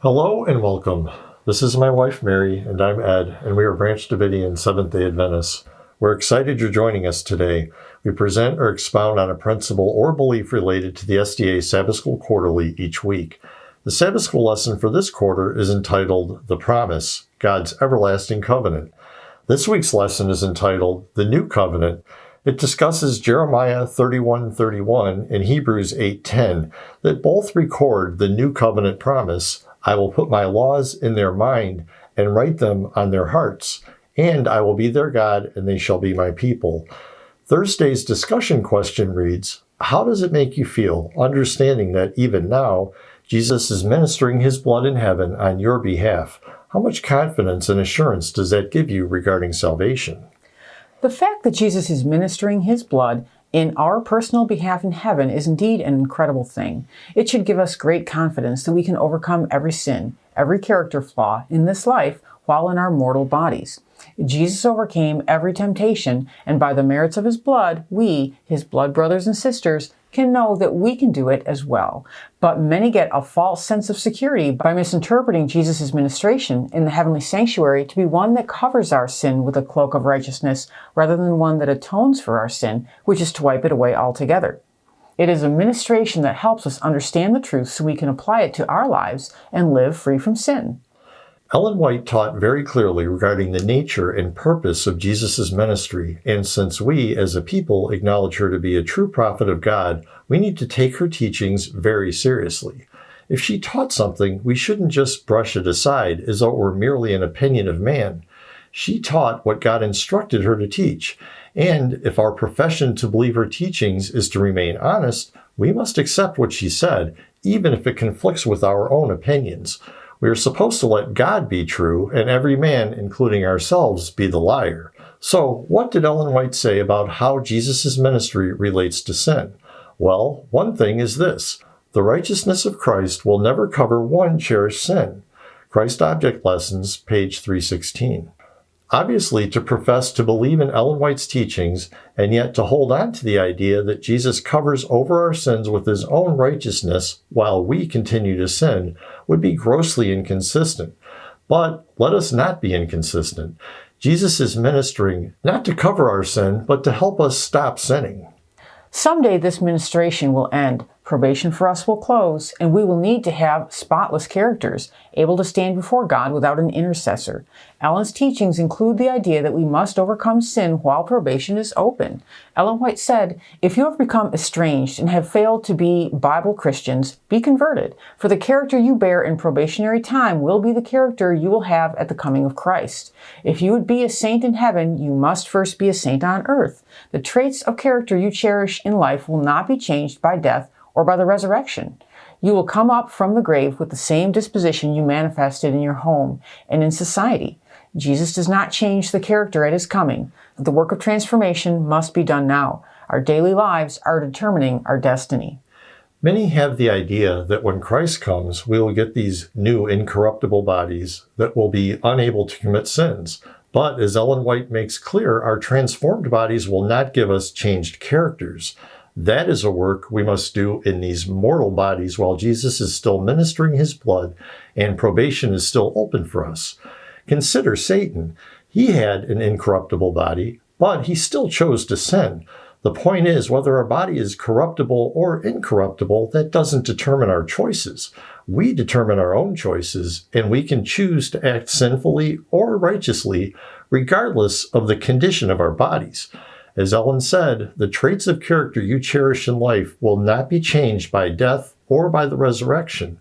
Hello and welcome. This is my wife Mary, and I'm Ed, and we are Branch Davidian Seventh-day Adventists. We're excited you're joining us today. We present or expound on a principle or belief related to the SDA Sabbath School Quarterly each week. The Sabbath School lesson for this quarter is entitled The Promise, God's Everlasting Covenant. This week's lesson is entitled The New Covenant. It discusses Jeremiah 31:31 and Hebrews 8:10 that both record the New Covenant promise. I will put my laws in their mind and write them on their hearts, and I will be their God, and they shall be my people. Thursday's discussion question reads, how does it make you feel, understanding that even now, Jesus is ministering his blood in heaven on your behalf? How much confidence and assurance does that give you regarding salvation? The fact that Jesus is ministering his blood in our personal behalf in heaven is indeed an incredible thing. It should give us great confidence that we can overcome every sin, every character flaw in this life while in our mortal bodies. Jesus overcame every temptation, and by the merits of his blood, we, his blood brothers and sisters, can know that we can do it as well. But many get a false sense of security by misinterpreting Jesus' ministration in the heavenly sanctuary to be one that covers our sin with a cloak of righteousness rather than one that atones for our sin, which is to wipe it away altogether. It is a ministration that helps us understand the truth so we can apply it to our lives and live free from sin. Ellen White taught very clearly regarding the nature and purpose of Jesus' ministry, and since we, as a people, acknowledge her to be a true prophet of God, we need to take her teachings very seriously. If she taught something, we shouldn't just brush it aside as though it were merely an opinion of man. She taught what God instructed her to teach, and if our profession to believe her teachings is to remain honest, we must accept what she said, even if it conflicts with our own opinions. We are supposed to let God be true and every man, including ourselves, be the liar. So, what did Ellen White say about how Jesus' ministry relates to sin? Well, one thing is this: the righteousness of Christ will never cover one cherished sin. Christ Object Lessons, page 316. Obviously, to profess to believe in Ellen White's teachings and yet to hold on to the idea that Jesus covers over our sins with his own righteousness while we continue to sin would be grossly inconsistent. But let us not be inconsistent. Jesus is ministering not to cover our sin, but to help us stop sinning. Someday this ministration will end, probation for us will close, and we will need to have spotless characters, able to stand before God without an intercessor. Ellen's teachings include the idea that we must overcome sin while probation is open. Ellen White said, if you have become estranged and have failed to be Bible Christians, be converted, for the character you bear in probationary time will be the character you will have at the coming of Christ. If you would be a saint in heaven, you must first be a saint on earth. The traits of character you cherish in life will not be changed by death or by the resurrection. You will come up from the grave with the same disposition you manifested in your home and in society. Jesus does not change the character at his coming. The work of transformation must be done now. Our daily lives are determining our destiny. Many have the idea that when Christ comes, we will get these new incorruptible bodies that will be unable to commit sins. But as Ellen White makes clear, our transformed bodies will not give us changed characters. That is a work we must do in these mortal bodies while Jesus is still ministering his blood and probation is still open for us. Consider Satan. He had an incorruptible body, but he still chose to sin. The point is, whether our body is corruptible or incorruptible, that doesn't determine our choices. We determine our own choices, and we can choose to act sinfully or righteously, regardless of the condition of our bodies. As Ellen said, the traits of character you cherish in life will not be changed by death or by the resurrection.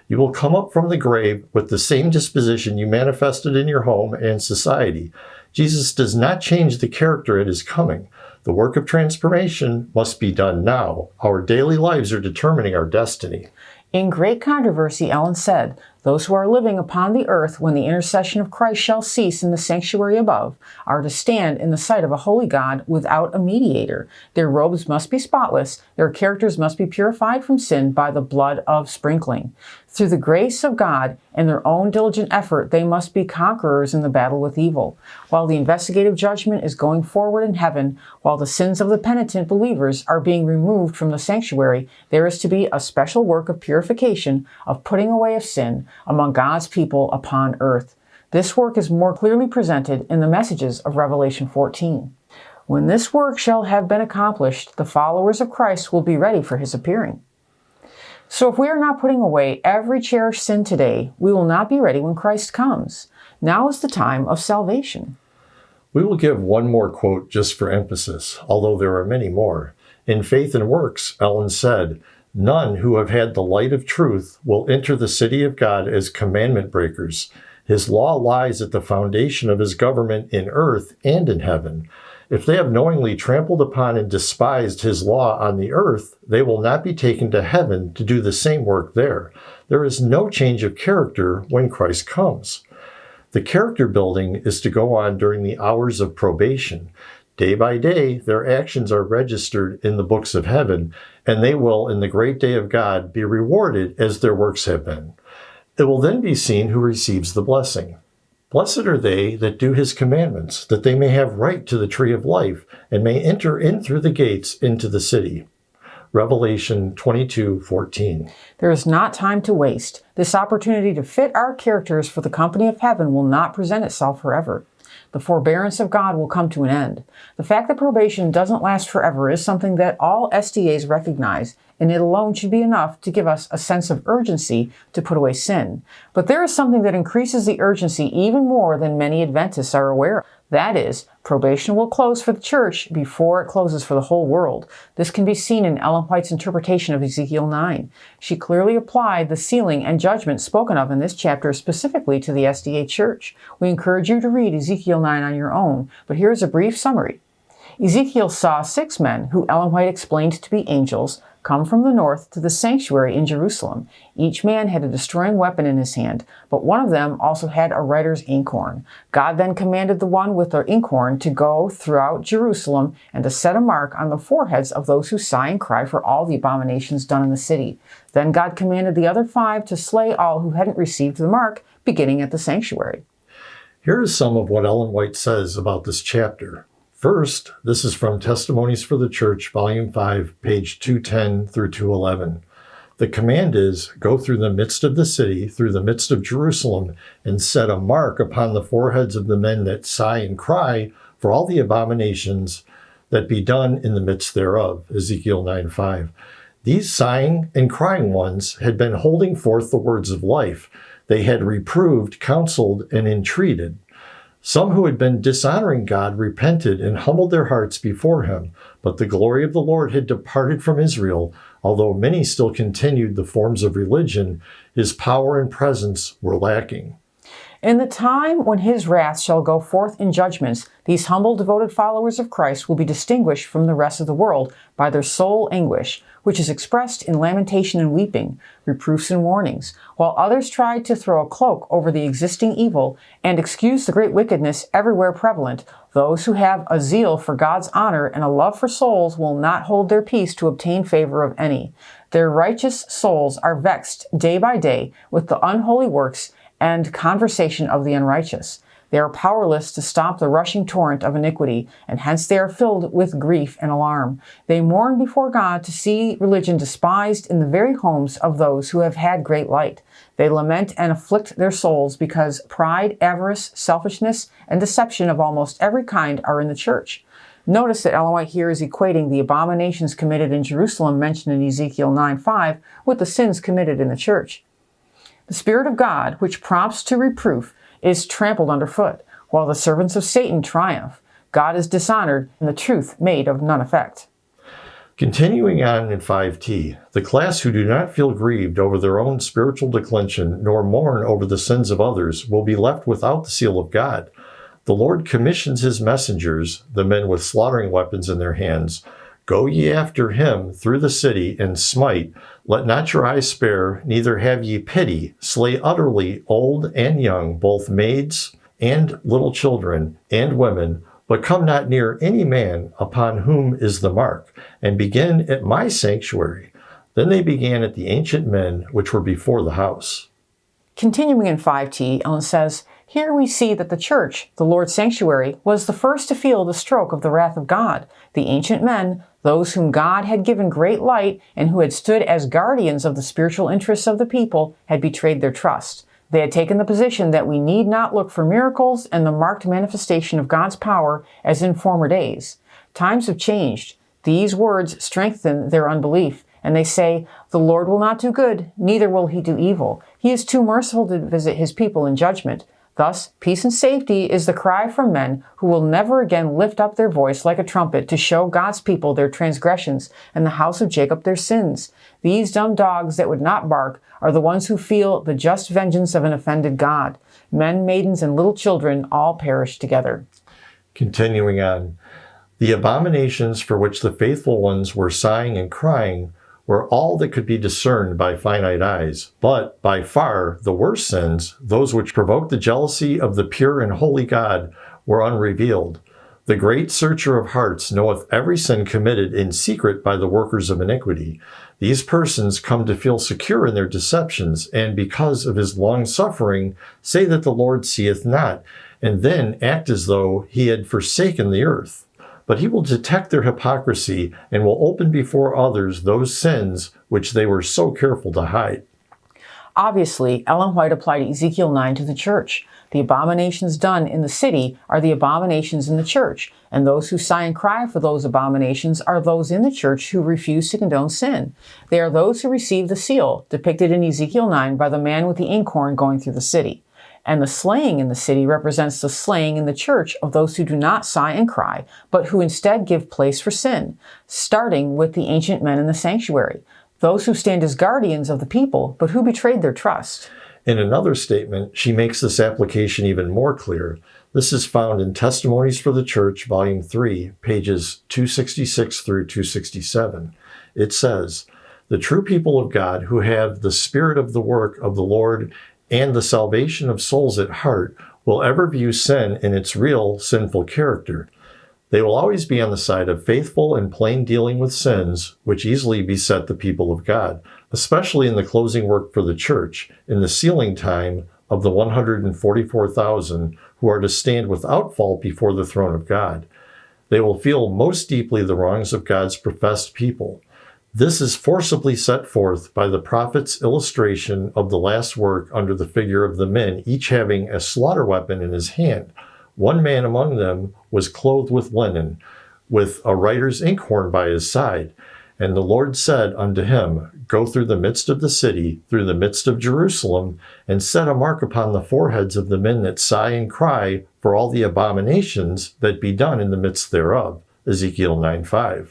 You will come up from the grave with the same disposition you manifested in your home and society. Jesus does not change the character at his coming. The work of transformation must be done now. Our daily lives are determining our destiny. In great controversy, Ellen said, those who are living upon the earth when the intercession of Christ shall cease in the sanctuary above are to stand in the sight of a holy God without a mediator. Their robes must be spotless. Their characters must be purified from sin by the blood of sprinkling. Through the grace of God and their own diligent effort, they must be conquerors in the battle with evil. While the investigative judgment is going forward in heaven, while the sins of the penitent believers are being removed from the sanctuary, there is to be a special work of purification, of putting away of sin among God's people upon earth. This work is more clearly presented in the messages of Revelation 14. When this work shall have been accomplished, the followers of Christ will be ready for his appearing. So if we are not putting away every cherished sin today, we will not be ready when Christ comes. Now is the time of salvation. We will give one more quote just for emphasis, although there are many more. In Faith and Works, Ellen said, "None who have had the light of truth will enter the city of God as commandment breakers. His law lies at the foundation of his government in earth and in heaven. If they have knowingly trampled upon and despised his law on the earth, they will not be taken to heaven to do the same work there. There is no change of character when Christ comes." The character building is to go on during the hours of probation. Day by day, their actions are registered in the books of heaven, and they will, in the great day of God, be rewarded as their works have been. It will then be seen who receives the blessing. Blessed are they that do his commandments, that they may have right to the tree of life, and may enter in through the gates into the city. Revelation 22:14. There is not time to waste. This opportunity to fit our characters for the company of heaven will not present itself forever. The forbearance of God will come to an end. The fact that probation doesn't last forever is something that all SDAs recognize, and it alone should be enough to give us a sense of urgency to put away sin. But there is something that increases the urgency even more than many Adventists are aware of. That is, probation will close for the church before it closes for the whole world. This can be seen in Ellen White's interpretation of Ezekiel 9. She clearly applied the sealing and judgment spoken of in this chapter specifically to the SDA church. We encourage you to read Ezekiel 9 on your own, but here is a brief summary. Ezekiel saw 6 men, who Ellen White explained to be angels, come from the north to the sanctuary in Jerusalem. Each man had a destroying weapon in his hand, but one of them also had a writer's inkhorn. God then commanded the one with the inkhorn to go throughout Jerusalem and to set a mark on the foreheads of those who sigh and cry for all the abominations done in the city. Then God commanded the other 5 to slay all who hadn't received the mark, beginning at the sanctuary. Here is some of what Ellen White says about this chapter. First, this is from Testimonies for the Church, Volume 5, page 210 through 211. The command is, "Go through the midst of the city, through the midst of Jerusalem, and set a mark upon the foreheads of the men that sigh and cry for all the abominations that be done in the midst thereof." Ezekiel 9:5. These sighing and crying ones had been holding forth the words of life. They had reproved, counseled, and entreated. Some who had been dishonoring God repented and humbled their hearts before him, but the glory of the Lord had departed from Israel. Although many still continued the forms of religion, his power and presence were lacking. In the time when his wrath shall go forth in judgments, these humble, devoted followers of Christ will be distinguished from the rest of the world by their soul anguish, which is expressed in lamentation and weeping, reproofs and warnings, while others tried to throw a cloak over the existing evil and excuse the great wickedness everywhere prevalent. Those who have a zeal for God's honor and a love for souls will not hold their peace to obtain favor of any. Their righteous souls are vexed day by day with the unholy works and conversation of the unrighteous. They are powerless to stop the rushing torrent of iniquity, and hence they are filled with grief and alarm. They mourn before God to see religion despised in the very homes of those who have had great light. They lament and afflict their souls because pride, avarice, selfishness, and deception of almost every kind are in the church. Notice that Ellen White here is equating the abominations committed in Jerusalem mentioned in Ezekiel 9:5 with the sins committed in the church. The Spirit of God, which prompts to reproof, is trampled underfoot, while the servants of Satan triumph. God is dishonored, and the truth made of none effect. Continuing on in 5T, the class who do not feel grieved over their own spiritual declension nor mourn over the sins of others will be left without the seal of God. The Lord commissions his messengers, the men with slaughtering weapons in their hands, "Go ye after him through the city, and smite. Let not your eyes spare, neither have ye pity. Slay utterly old and young, both maids and little children and women, but come not near any man upon whom is the mark, and begin at my sanctuary. Then they began at the ancient men which were before the house. Continuing in 5t, Ellen says, here we see that the church, the Lord's sanctuary, was the first to feel the stroke of the wrath of God. The ancient men, those whom God had given great light and who had stood as guardians of the spiritual interests of the people, had betrayed their trust. They had taken the position that we need not look for miracles and the marked manifestation of God's power as in former days. Times have changed. These words strengthen their unbelief, and they say, the Lord will not do good, neither will he do evil. He is too merciful to visit his people in judgment. Thus, peace and safety is the cry from men who will never again lift up their voice like a trumpet to show God's people their transgressions and the house of Jacob their sins. These dumb dogs that would not bark are the ones who feel the just vengeance of an offended God. Men, maidens, and little children all perish together. Continuing on, the abominations for which the faithful ones were sighing and crying were all that could be discerned by finite eyes, but by far the worst sins, those which provoked the jealousy of the pure and holy God, were unrevealed. The great searcher of hearts knoweth every sin committed in secret by the workers of iniquity. These persons come to feel secure in their deceptions, and because of his long suffering, say that the Lord seeth not, and then act as though he had forsaken the earth. But he will detect their hypocrisy and will open before others those sins which they were so careful to hide. Obviously, Ellen White applied Ezekiel 9 to the church. The abominations done in the city are the abominations in the church, and those who sigh and cry for those abominations are those in the church who refuse to condone sin. They are those who receive the seal, depicted in Ezekiel 9 by the man with the inkhorn going through the city. And the slaying in the city represents the slaying in the church of those who do not sigh and cry, but who instead give place for sin, starting with the ancient men in the sanctuary, those who stand as guardians of the people, but who betrayed their trust. In another statement, she makes this application even more clear. This is found in Testimonies for the Church, Volume 3, pages 266 through 267. It says, the true people of God who have the spirit of the work of the Lord and the salvation of souls at heart will ever view sin in its real sinful character. They will always be on the side of faithful and plain dealing with sins which easily beset the people of God, especially in the closing work for the church, in the sealing time of the 144,000 who are to stand without fault before the throne of God. They will feel most deeply the wrongs of God's professed people. This is forcibly set forth by the prophet's illustration of the last work under the figure of the men, each having a slaughter weapon in his hand. One man among them was clothed with linen, with a writer's inkhorn by his side. And the Lord said unto him, go through the midst of the city, through the midst of Jerusalem, and set a mark upon the foreheads of the men that sigh and cry for all the abominations that be done in the midst thereof. Ezekiel 9:5.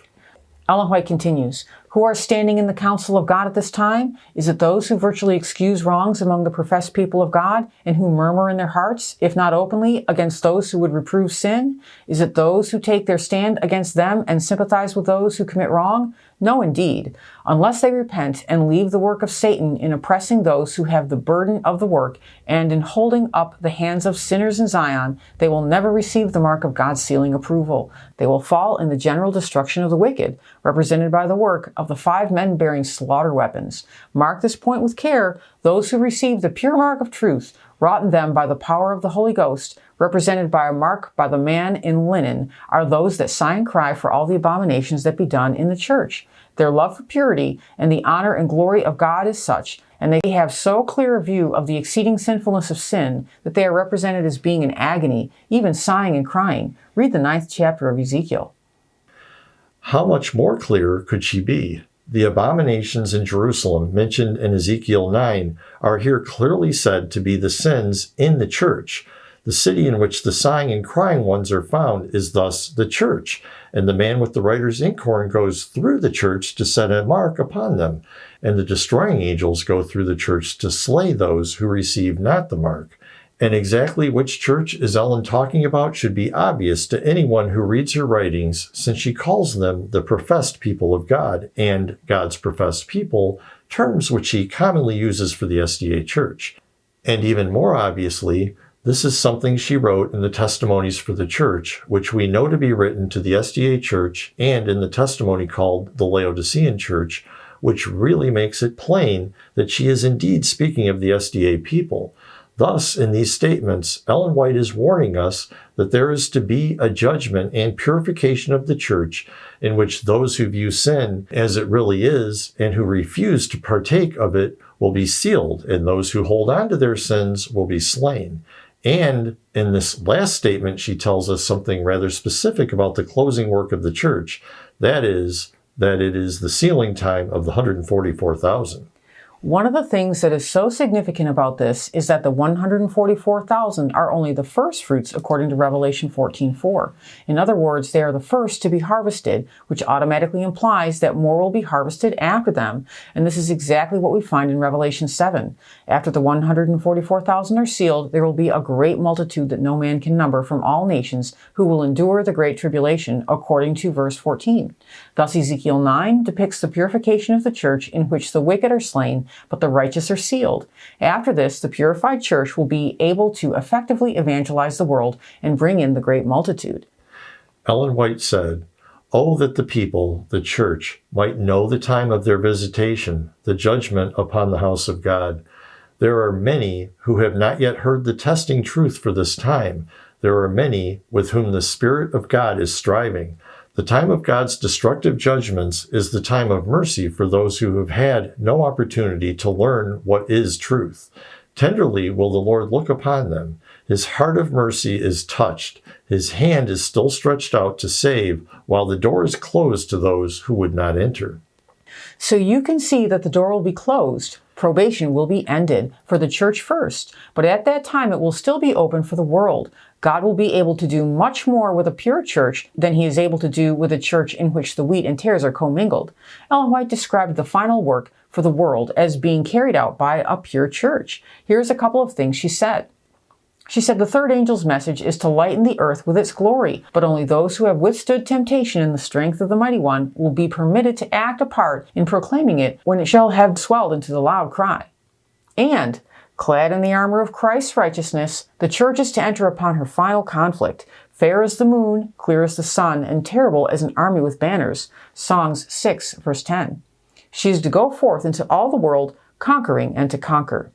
Ellen White continues, who are standing in the counsel of God at this time? Is it those who virtually excuse wrongs among the professed people of God and who murmur in their hearts, if not openly, against those who would reprove sin? Is it those who take their stand against them and sympathize with those who commit wrong? No, indeed. Unless they repent and leave the work of Satan in oppressing those who have the burden of the work and in holding up the hands of sinners in Zion, they will never receive the mark of God's sealing approval. They will fall in the general destruction of the wicked, represented by the work of the 5 men bearing slaughter weapons. Mark this point with care. Those who receive the pure mark of truth, wrought in them by the power of the Holy Ghost, represented by a mark by the man in linen, are those that sigh and cry for all the abominations that be done in the church. Their love for purity and the honor and glory of God is such, and they have so clear a view of the exceeding sinfulness of sin, that they are represented as being in agony, even sighing and crying. Read the 9th chapter of Ezekiel. How much more clear could she be? The abominations in Jerusalem mentioned in Ezekiel 9 are here clearly said to be the sins in the church. The city in which the sighing and crying ones are found is thus the church, and the man with the writer's inkhorn goes through the church to set a mark upon them, and the destroying angels go through the church to slay those who receive not the mark. And exactly which church is Ellen talking about should be obvious to anyone who reads her writings, since she calls them the professed people of God and God's professed people, terms which she commonly uses for the SDA Church. And even more obviously, this is something she wrote in the Testimonies for the Church, which we know to be written to the SDA Church and in the testimony called the Laodicean Church, which really makes it plain that she is indeed speaking of the SDA people. Thus, in these statements, Ellen White is warning us that there is to be a judgment and purification of the church in which those who view sin as it really is and who refuse to partake of it will be sealed, and those who hold on to their sins will be slain. And in this last statement, she tells us something rather specific about the closing work of the church. That is, that it is the sealing time of the 144,000. One of the things that is so significant about this is that the 144,000 are only the first fruits according to Revelation 14:4. In other words, they are the first to be harvested, which automatically implies that more will be harvested after them. And this is exactly what we find in Revelation 7. After the 144,000 are sealed, there will be a great multitude that no man can number from all nations who will endure the great tribulation, according to verse 14. Thus Ezekiel 9 depicts the purification of the church in which the wicked are slain, but the righteous are sealed. After this, the purified church will be able to effectively evangelize the world and bring in the great multitude. Ellen White said, "Oh, that the people, the church, might know the time of their visitation, the judgment upon the house of God. There are many who have not yet heard the testing truth for this time. There are many with whom the Spirit of God is striving. The time of God's destructive judgments is the time of mercy for those who have had no opportunity to learn what is truth. Tenderly will the Lord look upon them. His heart of mercy is touched. His hand is still stretched out to save, while the door is closed to those who would not enter." So you can see that the door will be closed. Probation will be ended for the church first, but at that time it will still be open for the world. God will be able to do much more with a pure church than he is able to do with a church in which the wheat and tares are commingled. Ellen White described the final work for the world as being carried out by a pure church. Here's a couple of things she said. She said the third angel's message is to lighten the earth with its glory, but only those who have withstood temptation in the strength of the Mighty One will be permitted to act a part in proclaiming it when it shall have swelled into the loud cry. And, clad in the armor of Christ's righteousness, the church is to enter upon her final conflict, fair as the moon, clear as the sun, and terrible as an army with banners. Songs 6, verse 10. She is to go forth into all the world, conquering and to conquer.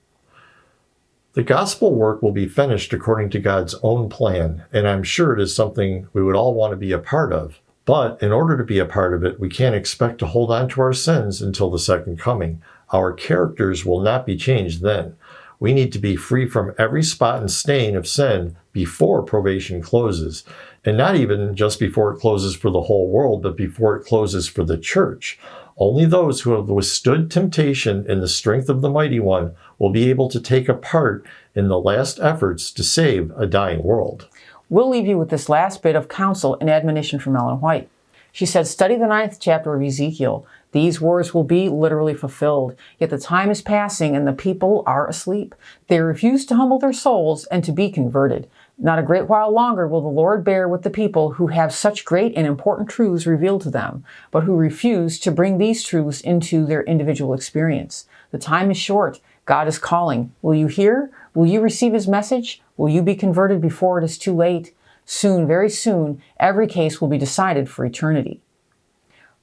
The gospel work will be finished according to God's own plan, and I'm sure it is something we would all want to be a part of. But in order to be a part of it, we can't expect to hold on to our sins until the second coming. Our characters will not be changed then. We need to be free from every spot and stain of sin before probation closes. And not even just before it closes for the whole world, but before it closes for the church. Only those who have withstood temptation in the strength of the Mighty One will be able to take a part in the last efforts to save a dying world. We'll leave you with this last bit of counsel and admonition from Ellen White. She said, study the 9th chapter of Ezekiel. These words will be literally fulfilled. Yet the time is passing and the people are asleep. They refuse to humble their souls and to be converted. Not a great while longer will the Lord bear with the people who have such great and important truths revealed to them, but who refuse to bring these truths into their individual experience. The time is short. God is calling. Will you hear? Will you receive his message? Will you be converted before it is too late? Soon, very soon, every case will be decided for eternity.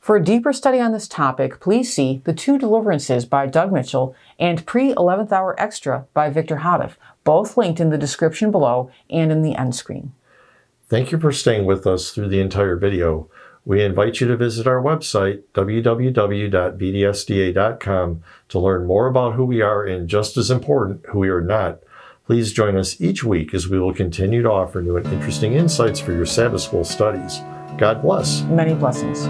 For a deeper study on this topic, please see The Two Deliverances by Doug Mitchell and Pre-11th Hour Extra by Victor Houteff, both linked in the description below and in the end screen. Thank you for staying with us through the entire video. We invite you to visit our website, www.bdsda.com, to learn more about who we are and, just as important, who we are not. Please join us each week as we will continue to offer new and interesting insights for your Sabbath School studies. God bless. Many blessings.